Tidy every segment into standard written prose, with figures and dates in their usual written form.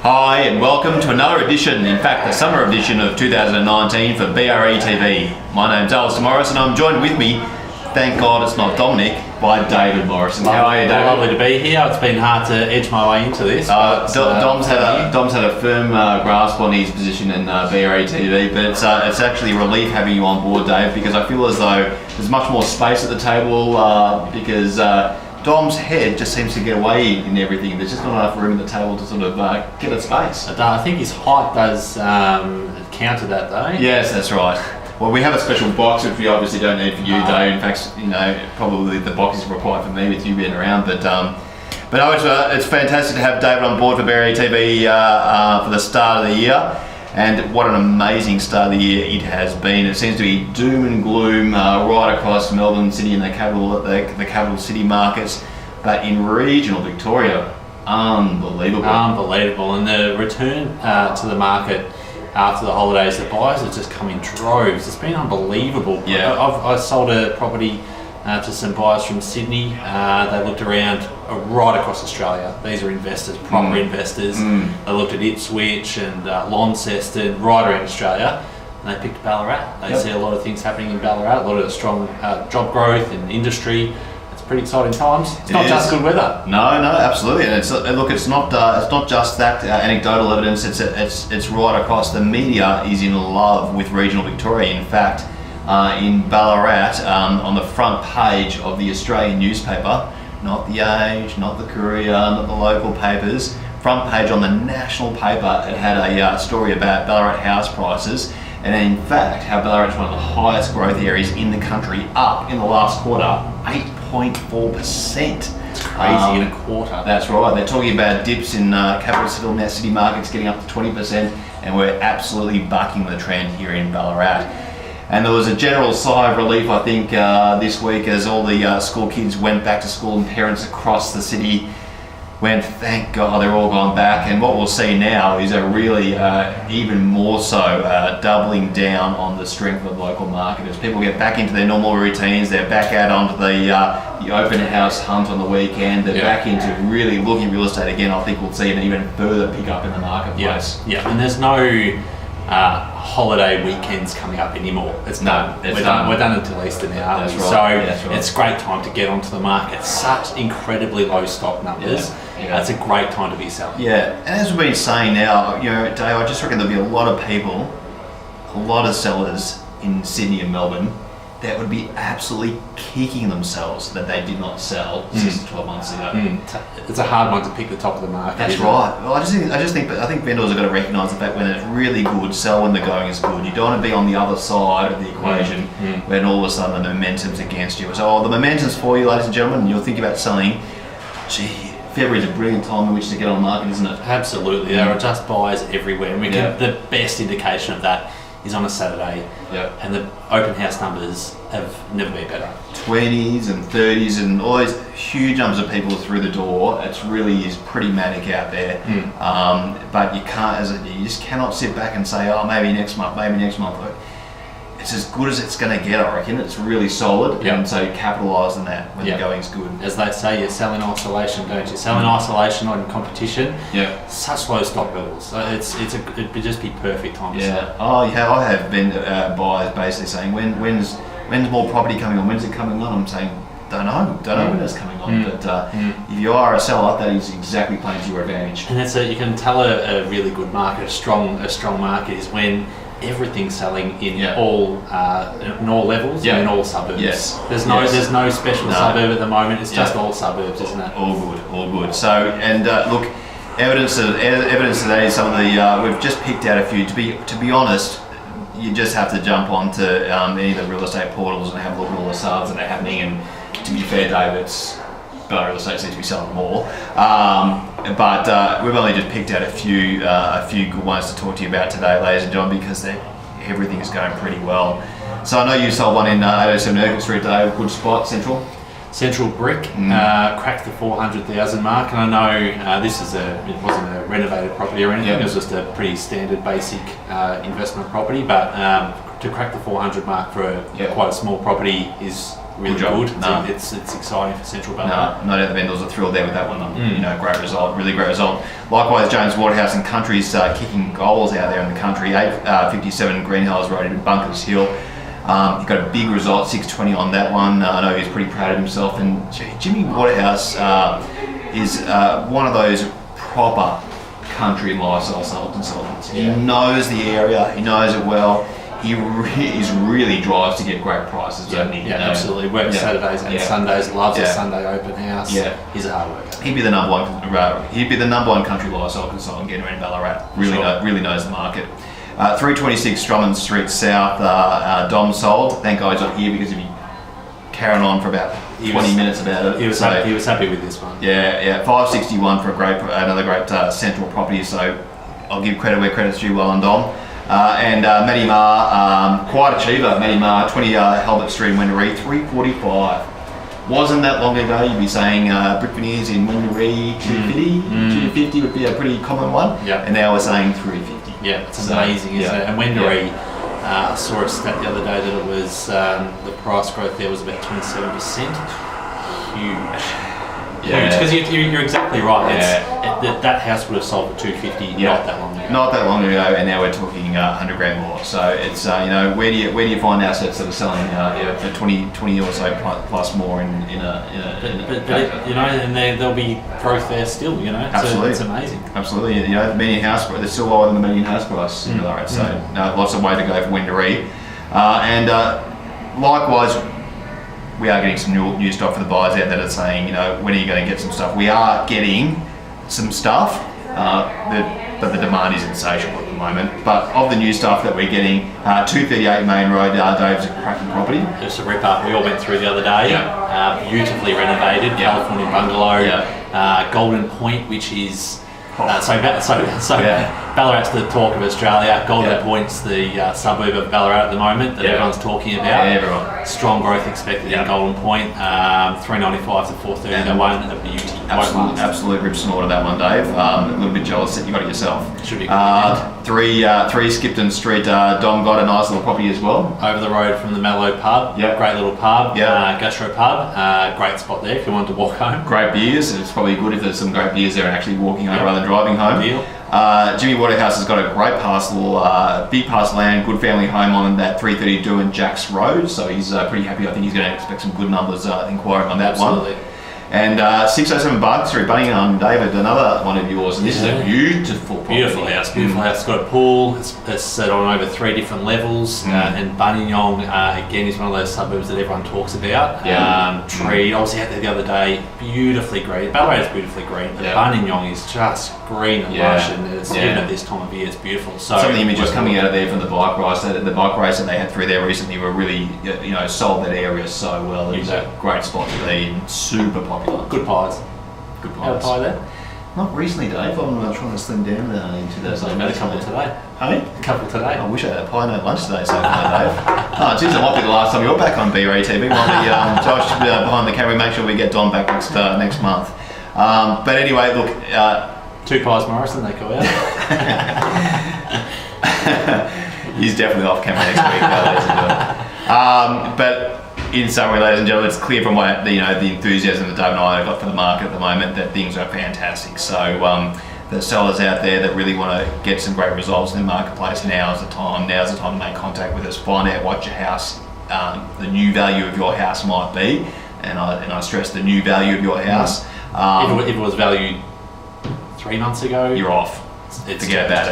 Hi and welcome to another edition, in fact the summer edition of 2019 for BRE TV. My name's Allister Morris and I'm joined with me, thank God it's not Dominic, by David Morrison. How are you, David? Lovely to be here. It's been hard to edge my way into this. Dom's had a firm grasp on his position in BRE TV, but it's actually a relief having you on board, Dave, because I feel as though there's much more space at the table because Dom's head just seems to get away in everything. There's just not enough room at the table to sort of get a space. I think his height does counter that though. Yes, that's right. Well, we have a special box which we obviously don't need for you, Dave. In fact, probably the box is required for me with you being around. But it's fantastic to have David on board for BRE TV for the start of the year. And what an amazing start of the year it has been. It seems to be doom and gloom right across Melbourne City and the capital city markets, but in regional Victoria, unbelievable. Unbelievable, and the return to the market after the holidays, the buyers have just come in droves. It's been unbelievable. Yeah. I sold a property to some buyers from Sydney. They looked around right across Australia. These are investors, proper investors. They looked at Ipswich and Launceston, right around Australia, and they picked Ballarat. They see a lot of things happening in Ballarat, a lot of strong job growth in industry. It's pretty exciting times. It's not just good weather. No, absolutely. And it's not just that anecdotal evidence. It's right across. The media is in love with regional Victoria. In fact, in Ballarat, on the front page of the Australian newspaper, not the Age, not the Courier, not the local papers, front page on the national paper, it had a story about Ballarat house prices, and in fact how Ballarat is one of the highest growth areas in the country, up in the last quarter 8.4%. It's crazy in a quarter. That's right. They're talking about dips in capital city markets getting up to 20%, and we're absolutely bucking the trend here in Ballarat. And there was a general sigh of relief, I think, this week as all the school kids went back to school and parents across the city went, thank God they're all gone back. And what we'll see now is a really even more so doubling down on the strength of the local market. As people get back into their normal routines, they're back out onto the open house hunt on the weekend, they're back into really looking at real estate again. I think we'll see an even further pick up in the marketplace. Yeah, and there's no holiday weekends coming up anymore. It's done. We're done until Easter now. That's right. So That's right. It's a great time to get onto the market. Such incredibly low stock numbers. It's a great time to be selling. Yeah, and as we've been saying now, Dave, I just reckon there'll be a lot of people, a lot of sellers in Sydney and Melbourne that would be absolutely kicking themselves that they did not sell 6 to 12 months ago. It's a hard one to pick the top of the market. That's right. Well, I think vendors have got to recognise the fact when it's really good, sell when the going is good. You don't want to be on the other side of the equation when all of a sudden the momentum's against you. So the momentum's for you, ladies and gentlemen, and you'll think about selling. Gee, February's a brilliant time in which to get on the market, isn't it? Absolutely. There are just buyers everywhere. And the best indication of that is on a Saturday, and the open house numbers have never been better. 20s and 30s and all these huge numbers of people through the door. It really is pretty manic out there. But you just cannot sit back and say, oh, maybe next month. It's as good as it's going to get, I reckon. It's really solid, and so capitalise on that when the going's good. As they say, you sell in isolation, don't you? Sell in isolation, not in competition. Such low stock levels. It'd just be perfect time to sell. Oh, yeah. I have been buyers basically saying, when's more property coming on? When's it coming on? I'm saying, don't know when it's coming on. But if you are a seller, that is exactly playing to your advantage. And you can tell a really good market, a strong market is when everything's selling in all levels and in all suburbs. There's no special suburb at the moment. It's just all suburbs, isn't it? All good. So look, evidence today is some of the we've just picked out a few. To be honest, you just have to jump onto any of the real estate portals and have a look at all the sales that are happening. And to be fair, Dave, Real Estate seems to be selling more. But we've only just picked out a few good ones to talk to you about today, ladies and gentlemen, because everything is going pretty well. So I know you sold one in 807 Erskine Street today, good spot, Central Brick, cracked the 400,000 mark, and I know it wasn't a renovated property or anything. It was just a pretty standard basic investment property, but to crack the 400 mark for quite a small property is really Good job. good. No. It's exciting for Central Ballarat. No doubt the Vendors are thrilled there with that one. Great result, really great result. Likewise, James Waterhouse and Country's kicking goals out there in the country. 8.57 Greenhills Road in Bunkers Hill. He got a big result, 6.20 on that one. I know he's pretty proud of himself. And Jimmy Waterhouse is one of those proper country lifestyle consultants. He knows the area, he knows it well. He really drives to get great prices, doesn't he? Yeah, absolutely. Works Saturdays and Sundays. Loves a Sunday open house. Yeah, he's a hard worker. He'd be the number one country lifestyle consultant getting around Ballarat. Really knows the market. 326 Drummond Street South. Dom sold. Thank God he's not here because he'd be carrying on for about 20 minutes about it. He was happy with this one. Yeah. 561 for another great central property. So I'll give credit where credit's due. Well on Dom. And Matty Marr, quite achiever. Matty Marr, 20 Halbert Street in Wendouree, 345. Wasn't that long ago you'd be saying brick veneers in Wendouree, 250. 250 would be a pretty common one. Yeah. And now we're saying 350. Yeah, it's amazing, isn't it? And Wendouree, I saw a stat the other day that it was the price growth there was about 27%. Huge. Because you're exactly right. That house would have sold for 250 not that long ago. Not that long ago, and now we're talking 100 grand more. So it's where do you find assets that are selling for 20 or so plus more in a and there'll be growth there still. Absolutely, it's amazing. Absolutely, median house price, they're still lower than the median house price. So lots of way to go for Wendouree, and likewise. We are getting some new stuff for the buyers out there that are saying, when are you going to get some stuff? We are getting some stuff, but the demand is insatiable at the moment. But of the new stuff that we're getting, 238 Main Road, Dave's a cracking property. Just a rip-up we all went through the other day. Beautifully renovated, California bungalow, Golden Point, which is... Ballarat's the talk of Australia. Golden Point's the suburb of Ballarat at the moment that everyone's talking about. Everyone. Strong growth expected in Golden Point. 395 to 430. That one a beauty. Absolute rip snort of that one, Dave. A little bit jealous that you got it yourself. Should be good. 3 Skipton Street. Dom got a nice little property as well. Over the road from the Mallow pub. Great little pub. Gastro pub. Great spot there if you wanted to walk home. Great beers. It's probably good if there's some great beers there and actually walking home rather than driving home. Jimmy Waterhouse has got a great parcel, big parcel land, good family home on that 332 and Jacks Road, so he's pretty happy. I think he's going to expect some good numbers inquiring on that one. And 607 Barker Street, Bunningham, David, another one of yours, and this is a beautiful property. Beautiful house. It's got a pool, it's set on over 3 different levels, and Bunningham, again, is one of those suburbs that everyone talks about. Tree, I was out there the other day, beautifully green. Ballarat is beautifully green, but Bunningham is just green and lush, and it's, even at this time of year, it's beautiful. So some of the images coming out of there from the bike race that they had through there recently were really, sold that area so well. It was a great spot to be, and super popular. Good pies. Had a pie there? Not recently, Dave. I'm trying to slim down in 2000. I made a couple today. Hey? A couple today. I wish I had a pie at lunch today, so far, Dave. Geez, it might be the last time you're back on BRATV. Might be Josh behind the camera. Make sure we get Don back next month. But anyway, look. 2 pies, Morrison. They go out. He's definitely off camera next week, ladies and gentlemen. But in summary, ladies and gentlemen, it's clear from what the enthusiasm that Dave and I have got for the market at the moment that things are fantastic. So the sellers out there that really want to get some great results in the marketplace, now's the time. Now's the time to make contact with us. Find out what your house, the new value of your house might be, and I stress the new value of your house. If it was valued 3 months ago, you're off. Forget about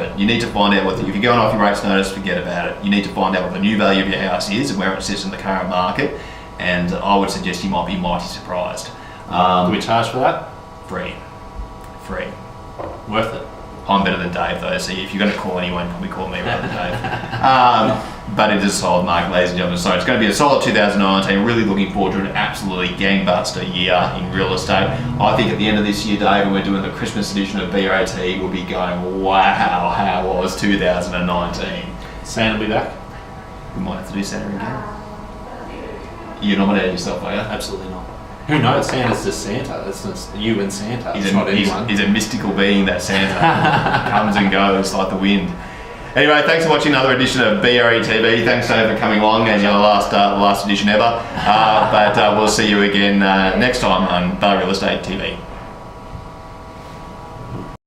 it. You need to find out if you're going off your rates notice, forget about it. You need to find out what the new value of your house is and where it sits in the current market. And I would suggest you might be mighty surprised. Do we charge for that? Free. Worth it. I'm better than Dave though, so if you're going to call anyone, probably call me rather than Dave. But it is a solid market, ladies and gentlemen. So it's going to be a solid 2019. Really looking forward to an absolutely gangbuster year in real estate. I think at the end of this year, Dave, when we're doing the Christmas edition of BRAT, we'll be going, wow, how was 2019? Santa will be back. We might have to do Santa again. You nominated yourself, are you? Absolutely not. Who knows? Santa's just Santa. It's you and Santa. It's not anyone. He's a mystical being, that Santa. Comes and goes like the wind. Anyway, thanks for watching another edition of BRE TV. Thanks, Dave, for coming along and your last edition ever. But we'll see you again next time on Bar Real Estate TV.